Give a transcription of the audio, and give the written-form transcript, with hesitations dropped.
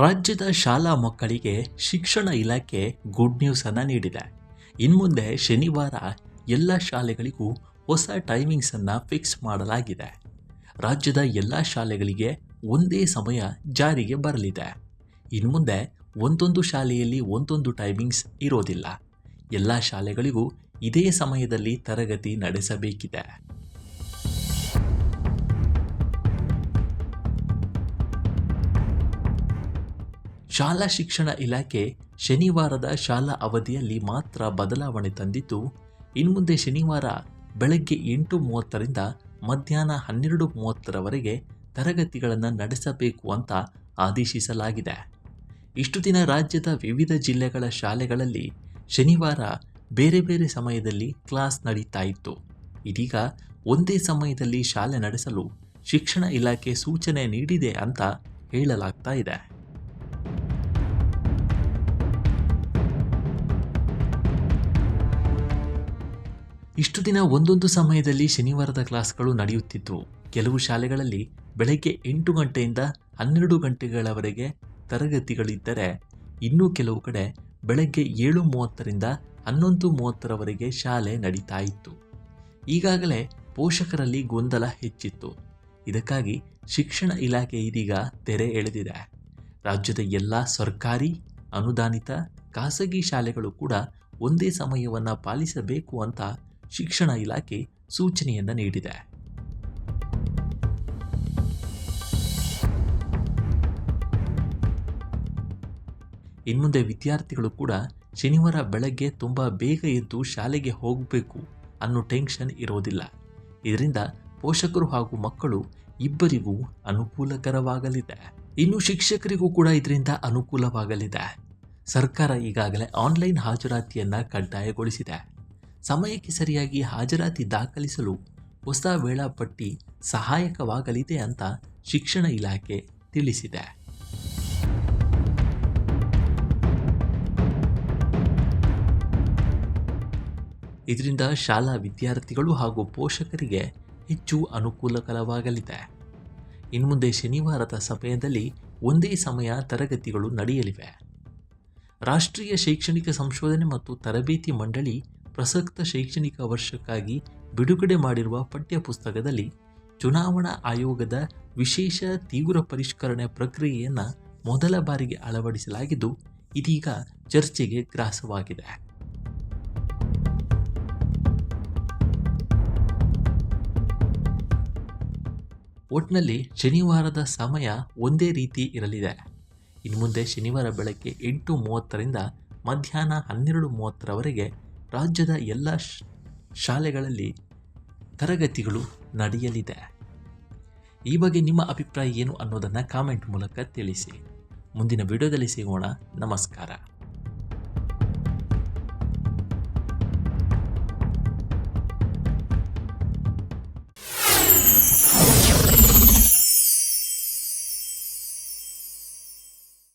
ರಾಜ್ಯದ ಶಾಲಾ ಮಕ್ಕಳಿಗೆ ಶಿಕ್ಷಣ ಇಲಾಖೆ ಗುಡ್ ನ್ಯೂಸ್ ಅನ್ನು ನೀಡಿದೆ. ಇನ್ಮುಂದೆ ಶನಿವಾರ ಎಲ್ಲ ಶಾಲೆಗಳಿಗೂ ಹೊಸ ಟೈಮಿಂಗ್ಸ್ ಅನ್ನು ಫಿಕ್ಸ್ ಮಾಡಲಾಗಿದೆ. ರಾಜ್ಯದ ಎಲ್ಲ ಶಾಲೆಗಳಿಗೆ ಒಂದೇ ಸಮಯ ಜಾರಿಗೆ ಬರಲಿದೆ. ಇನ್ಮುಂದೆ ಒಂದೊಂದು ಶಾಲೆಯಲ್ಲಿ ಒಂದೊಂದು ಟೈಮಿಂಗ್ಸ್ ಇರೋದಿಲ್ಲ. ಎಲ್ಲ ಶಾಲೆಗಳಿಗೂ ಇದೇ ಸಮಯದಲ್ಲಿ ತರಗತಿ ನಡೆಸಬೇಕಿದೆ. ಶಾಲಾ ಶಿಕ್ಷಣ ಇಲಾಖೆ ಶನಿವಾರದ ಶಾಲಾ ಅವಧಿಯಲ್ಲಿ ಮಾತ್ರ ಬದಲಾವಣೆ ತಂದಿದ್ದು, ಇನ್ಮುಂದೆ ಶನಿವಾರ ಬೆಳಗ್ಗೆ 8:30ರಿಂದ ಮಧ್ಯಾಹ್ನ 12:30ರವರೆಗೆ ತರಗತಿಗಳನ್ನು ನಡೆಸಬೇಕು ಅಂತ ಆದೇಶಿಸಲಾಗಿದೆ. ಇಷ್ಟು ದಿನ ರಾಜ್ಯದ ವಿವಿಧ ಜಿಲ್ಲೆಗಳ ಶಾಲೆಗಳಲ್ಲಿ ಶನಿವಾರ ಬೇರೆ ಬೇರೆ ಸಮಯದಲ್ಲಿ ಕ್ಲಾಸ್ ನಡೀತಾ ಇತ್ತು. ಇದೀಗ ಒಂದೇ ಸಮಯದಲ್ಲಿ ಶಾಲೆ ನಡೆಸಲು ಶಿಕ್ಷಣ ಇಲಾಖೆ ಸೂಚನೆ ನೀಡಿದೆ ಅಂತ ಹೇಳಲಾಗ್ತಾ ಇದೆ. ಇಷ್ಟು ದಿನ ಒಂದೊಂದು ಸಮಯದಲ್ಲಿ ಶನಿವಾರದ ಕ್ಲಾಸ್ಗಳು ನಡೆಯುತ್ತಿದ್ದವು. ಕೆಲವು ಶಾಲೆಗಳಲ್ಲಿ ಬೆಳಗ್ಗೆ 8 ಗಂಟೆಯಿಂದ 12 ಗಂಟೆಗಳವರೆಗೆ ತರಗತಿಗಳಿದ್ದರೆ, ಇನ್ನೂ ಕೆಲವು ಕಡೆ ಬೆಳಗ್ಗೆ 7:30ರಿಂದ 11:30ರವರೆಗೆ ಶಾಲೆ ನಡೀತಾ ಇತ್ತು. ಈಗಾಗಲೇ ಪೋಷಕರಲ್ಲಿ ಗೊಂದಲ ಹೆಚ್ಚಿತ್ತು. ಇದಕ್ಕಾಗಿ ಶಿಕ್ಷಣ ಇಲಾಖೆ ಇದೀಗ ತೆರೆ ಎಳೆದಿದೆ. ರಾಜ್ಯದ ಎಲ್ಲ ಸರ್ಕಾರಿ, ಅನುದಾನಿತ, ಖಾಸಗಿ ಶಾಲೆಗಳು ಕೂಡ ಒಂದೇ ಸಮಯವನ್ನು ಪಾಲಿಸಬೇಕು ಅಂತ ಶಿಕ್ಷಣ ಇಲಾಖೆ ಸೂಚನೆಯನ್ನು ನೀಡಿದೆ. ಇನ್ಮುಂದೆ ವಿದ್ಯಾರ್ಥಿಗಳು ಕೂಡ ಶನಿವಾರ ಬೆಳಗ್ಗೆ ತುಂಬ ಬೇಗ ಎದ್ದು ಶಾಲೆಗೆ ಹೋಗಬೇಕು ಅನ್ನೋ ಟೆನ್ಷನ್ ಇರೋದಿಲ್ಲ. ಇದರಿಂದ ಪೋಷಕರು ಹಾಗೂ ಮಕ್ಕಳು ಇಬ್ಬರಿಗೂ ಅನುಕೂಲಕರವಾಗಲಿದೆ. ಇನ್ನು ಶಿಕ್ಷಕರಿಗೂ ಕೂಡ ಇದರಿಂದ ಅನುಕೂಲವಾಗಲಿದೆ. ಸರ್ಕಾರ ಈಗಾಗಲೇ ಆನ್ಲೈನ್ ಹಾಜರಾತಿಯನ್ನು ಕಡ್ಡಾಯಗೊಳಿಸಿದೆ. ಸಮಯಕ್ಕೆ ಸರಿಯಾಗಿ ಹಾಜರಾತಿ ದಾಖಲಿಸಲು ಹೊಸ ವೇಳಾಪಟ್ಟಿ ಸಹಾಯಕವಾಗಲಿದೆ ಅಂತ ಶಿಕ್ಷಣ ಇಲಾಖೆ ತಿಳಿಸಿದೆ. ಇದರಿಂದ ಶಾಲಾ ವಿದ್ಯಾರ್ಥಿಗಳು ಹಾಗೂ ಪೋಷಕರಿಗೆ ಹೆಚ್ಚು ಅನುಕೂಲಕರವಾಗಲಿದೆ. ಇನ್ಮುಂದೆ ಶನಿವಾರದ ಸಮಯದಲ್ಲಿ ಒಂದೇ ಸಮಯ ತರಗತಿಗಳು ನಡೆಯಲಿವೆ. ರಾಷ್ಟ್ರೀಯ ಶೈಕ್ಷಣಿಕ ಸಂಶೋಧನೆ ಮತ್ತು ತರಬೇತಿ ಮಂಡಳಿ ಪ್ರಸಕ್ತ ಶೈಕ್ಷಣಿಕ ವರ್ಷಕ್ಕಾಗಿ ಬಿಡುಗಡೆ ಮಾಡಿರುವ ಪಠ್ಯಪುಸ್ತಕದಲ್ಲಿ ಚುನಾವಣಾ ಆಯೋಗದ ವಿಶೇಷ ತೀವ್ರ ಪರಿಷ್ಕರಣೆ ಪ್ರಕ್ರಿಯೆಯನ್ನು ಮೊದಲ ಬಾರಿಗೆ ಅಳವಡಿಸಲಾಗಿದ್ದು, ಇದೀಗ ಚರ್ಚೆಗೆ ಗ್ರಾಸವಾಗಿದೆ. ಒಟ್ನಲ್ಲಿ ಶನಿವಾರದ ಸಮಯ ಒಂದೇ ರೀತಿ ಇರಲಿದೆ. ಇನ್ಮುಂದೆ ಶನಿವಾರ ಬೆಳಗ್ಗೆ 8:30ರಿಂದ ಮಧ್ಯಾಹ್ನ 12:30ರವರೆಗೆ ರಾಜ್ಯದ ಎಲ್ಲ ಶಾಲೆಗಳಲ್ಲಿ ತರಗತಿಗಳು ನಡೆಯಲಿದೆ. ಈ ಬಗ್ಗೆ ನಿಮ್ಮ ಅಭಿಪ್ರಾಯ ಏನು ಅನ್ನೋದನ್ನು ಕಾಮೆಂಟ್ ಮೂಲಕ ತಿಳಿಸಿ. ಮುಂದಿನ ವಿಡಿಯೋದಲ್ಲಿ ಸಿಗೋಣ. ನಮಸ್ಕಾರ.